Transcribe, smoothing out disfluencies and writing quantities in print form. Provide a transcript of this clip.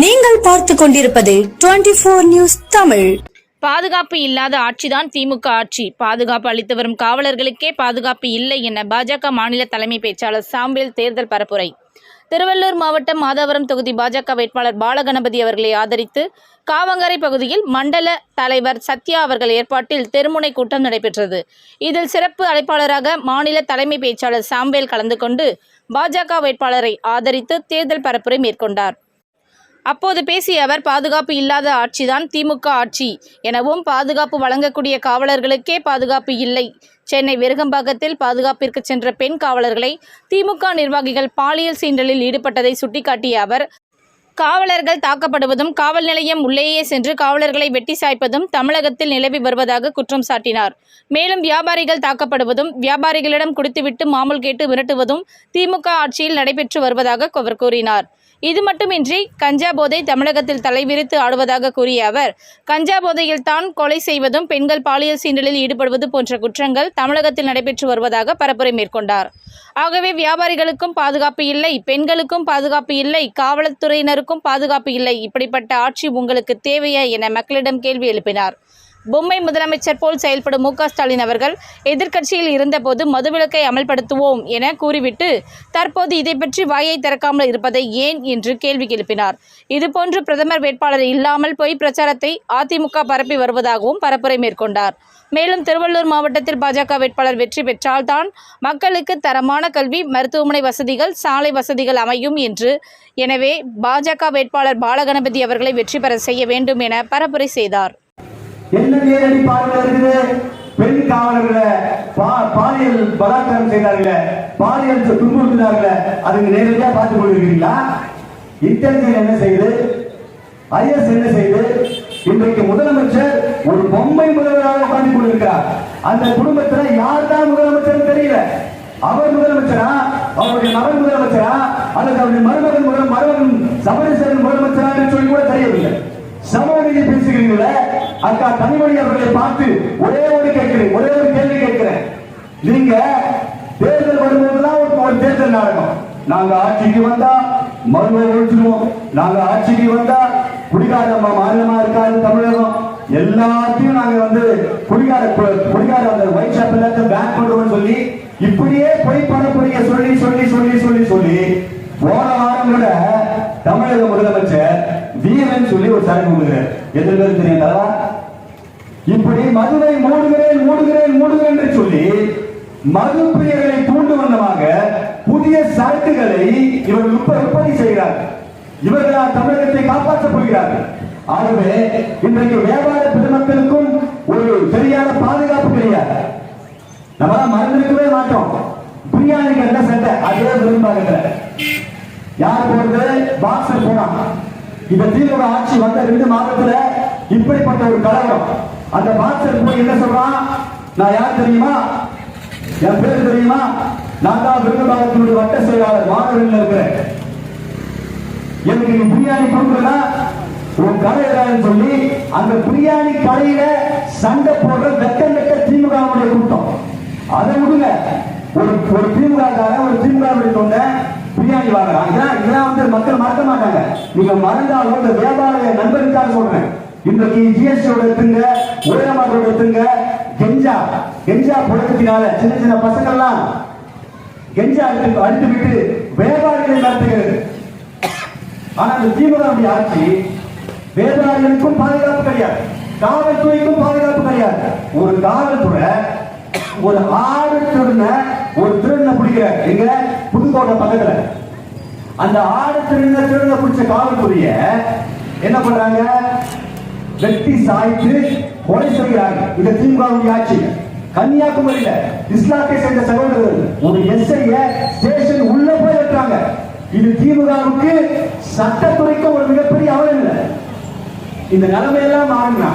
நீங்கள் பார்த்து கொண்டிருப்பது 24 நியூஸ் தமிழ். பாதுகாப்பு இல்லாத ஆட்சிதான் திமுக ஆட்சி. பாதுகாப்பு அளித்து வரும் காவலர்களுக்கே பாதுகாப்பு இல்லை என பாஜக மாநில தலைமை பேச்சாளர் சாம்பேல் தேர்தல் பரப்புரை. திருவள்ளூர் மாவட்டம் மாதவரம் தொகுதி பாஜக வேட்பாளர் பாலகணபதி அவர்களை ஆதரித்து காவங்கரை பகுதியில் மண்டல தலைவர் சத்யா அவர்கள் ஏற்பாட்டில் தெருமுனை கூட்டம் நடைபெற்றது. இதில் சிறப்பு அழைப்பாளராக மாநில தலைமை பேச்சாளர் சாம்பேல் கலந்து கொண்டு பாஜக வேட்பாளரை ஆதரித்து தேர்தல் பரப்புரை மேற்கொண்டார். அப்போது பேசிய அவர், பாதுகாப்பு இல்லாத ஆட்சிதான் திமுக ஆட்சி எனவும், பாதுகாப்பு வழங்கக்கூடிய காவலர்களுக்கே பாதுகாப்பு இல்லை. சென்னை விருகம்பாக்கத்தில் பாதுகாப்பிற்கு சென்ற பெண் காவலர்களை திமுக நிர்வாகிகள் பாலியல் சீண்டலில் ஈடுபட்டதை சுட்டிக்காட்டிய அவர், காவலர்கள் தாக்கப்படுவதும் காவல் நிலையம் உள்ளேயே சென்று காவலர்களை வெட்டி சாய்ப்பதும் தமிழகத்தில் நிலவி வருவதாக குற்றம் சாட்டினார். மேலும் வியாபாரிகள் தாக்கப்படுவதும் வியாபாரிகளிடம் குடித்துவிட்டு மாமூல் கேட்டு மிரட்டுவதும் திமுக ஆட்சியில் நடைபெற்று வருவதாக அவர் கூறினார். இது மட்டுமின்றி கஞ்சா போதை தமிழகத்தில் தலைவிரித்து ஆடுவதாக கூறிய அவர், கஞ்சா போதையில் தான் கொலை செய்வதும் பெண்கள் பாலியல் சீண்டலில் ஈடுபடுவது போன்ற குற்றங்கள் தமிழகத்தில் நடைபெற்று வருவதாக பரப்புரை மேற்கொண்டார். ஆகவே வியாபாரிகளுக்கும் பாதுகாப்பு இல்லை, பெண்களுக்கும் பாதுகாப்பு இல்லை, காவல்துறையினருக்கும் பாதுகாப்பு இல்லை. இப்படிப்பட்ட ஆட்சி உங்களுக்கு தேவையா என மக்களிடம் கேள்வி எழுப்பினார். பொம்மை முதலமைச்சர் போல் செயல்படும் மு.க. ஸ்டாலின் அவர்கள் எதிர்க்கட்சியில் இருந்தபோது மதுவிலக்கை அமல்படுத்துவோம் என கூறிவிட்டு தற்போது இதை பற்றி வாயை திறக்காமல் இருப்பதை ஏன் என்று கேள்வி எழுப்பினார். இதுபோன்று பிரதமர் வேட்பாளர் இல்லாமல் பொய் பிரச்சாரத்தை அதிமுக பரப்பி வருவதாகவும் பரப்புரை மேற்கொண்டார். மேலும் திருவள்ளூர் மாவட்டத்தில் பாஜக வேட்பாளர் வெற்றி பெற்றால்தான் மக்களுக்கு தரமான கல்வி, மருத்துவமனை வசதிகள், சாலை வசதிகள் அமையும் என்று, எனவே பாஜக வேட்பாளர் பாலகணபதி அவர்களை வெற்றி பெற செய்ய வேண்டும் என பரப்புரை செய்தார். என்ன நேரடி பார்வையில் இருக்குது? பெண் காவலர்களை பாலியல் பலாத்காரம் செய்தார்கள், பாலியல் துன்புறுத்தினார்கள், அதுக்கு நேரடியாக பார்த்து கொண்டிருக்கிறீங்களா? இன்டெலிஜென்ஸ் என்ன செய்யுது? ஐஎஸ் என்ன செய்யுது? இன்றைக்கு முதலமைச்சர் ஒரு பொம்மை முதல்வராக உட்கார்ந்து கொண்டிருக்கிறார். அந்த குடும்பத்தில் யார் தான் முதலமைச்சர் தெரியல. அவர் முதலமைச்சரா, அவருடைய மகன் முதலமைச்சரா, அல்லது அவருடைய மருமகன் சபரிசன் முதலமைச்சரா என்று சொல்லி கூட தெரியவில்லை. சமூக பேசுகிறீங்களே, அக்கா தனிமொழி அவர்களை பார்த்து ஒரே ஒரு கேள்வி கேட்கிறேன். நீங்க தேர்தல் வரும்போதுதான் ஒரு தேர்தல் நாடகம். நாங்க ஆட்சிக்கு வந்தா மருத்துவ ஒழிச்சிடுவோம், நாங்க ஆட்சிக்கு வந்தா குடிகார மாநிலமா இருக்காது தமிழகம், எல்லாத்தையும் நாங்க குடிகார அந்த ஒயிட் ஷாப் எல்லாத்தையும் பேன் பண்றோம்னு சொல்லி இப்படியே பொய் பரப்புரைய சொல்லி சொல்லி சொல்லி சொல்லி சொல்லி போன வாரம் கூட தமிழக முதலமைச்சர் வீரன் சொல்லி ஒரு சரக்கு கொடுக்கிறார். எத்தனை பேருக்கு தெரியும் தரவா? இப்படி மதுவை மூடுகிறேன் என்று சொல்லி மது பிரியர்களை தூண்டு வண்ணமாக புதிய சரக்குகளை இவர்கள் உற்பத்தி செய்கிறார்கள். இவர்களால் தமிழகத்தை காப்பாற்றப் போகிறார்கள். ஆகவே இன்றைக்கு வியாபார பெருமக்களுக்கும் ஒரு சரியான பாதுகாப்பு கிடையாது. நம்ம மறந்திருக்கவே மாட்டோம். பிரியாணிக்கு என்ன சட்டை அதே விரும்பாங்க. யார் போறது? பாக்ஸர் போனான். இந்த திமுக ஆட்சி வந்த 2 மாதத்துல இப்படிப்பட்ட ஒரு கலவரம். அந்த பாக்ஸர் போய் என்ன சொல்றான்? நான் யார் தெரியுமா? என் பேர் தெரியுமா? நான் தான் விருதுபாகத்தினுடைய வட்ட செயலாளர், மாணவர்கள் இருக்கிறேன். எனக்கு நீ பிரியாணி கொடுக்குறா உன் கடையில சொல்லி அந்த பிரியாணி கடையில சண்டை போடுற வெட்ட திமுக கூட்டம். அதை விடுங்க. ஒரு திமுக தொண்டை பிரியாணி வாங்குறாங்க. இதெல்லாம் வந்து மக்கள் மறக்க மாட்டாங்க. நீங்க மறந்தாலும் இந்த வியாபார நண்பருக்காக சொல்றேன். இன்றைக்கு ஜிஎஸ்டியோட எடுத்துங்க, உயரமாரோட எடுத்துங்க, கெஞ்சா புழக்கத்தினால சின்ன பசங்கள்லாம் கெஞ்சா அடித்து விட்டு வியாபாரிகளை நடத்துகிறது. ஆனா இந்த திமுக ஆட்சி வியாபாரிகளுக்கும் பாதுகாப்பு கிடையாது, காவல்துறைக்கும் பாதுகாப்பு கிடையாது. ஒரு காவல்துறை ஒரு ஆடு திருடனை பிடிக்கிறார். எங்க புதுக்கோட்டை பக்கத்துல அந்த ஆடு திருடனை பிடிச்ச காவல்துறைய என்ன பண்றாங்க? வெட்டி சாய்த்து கொலை செய்கிறார்கள். இந்த திமுக ஆட்சி. கன்னியாகுமரியில இஸ்லாத்தை சேர்ந்த சகோதரர்கள் ஒரு எஸ்ஐ ஸ்டேஷன் உள்ள போய் வெட்டுறாங்க. இது திமுகவுக்கு சட்டத்துறைக்கு ஒரு மிகப்பெரிய அவலம் இல்லை. இந்த நிலைமையெல்லாம் மாறினா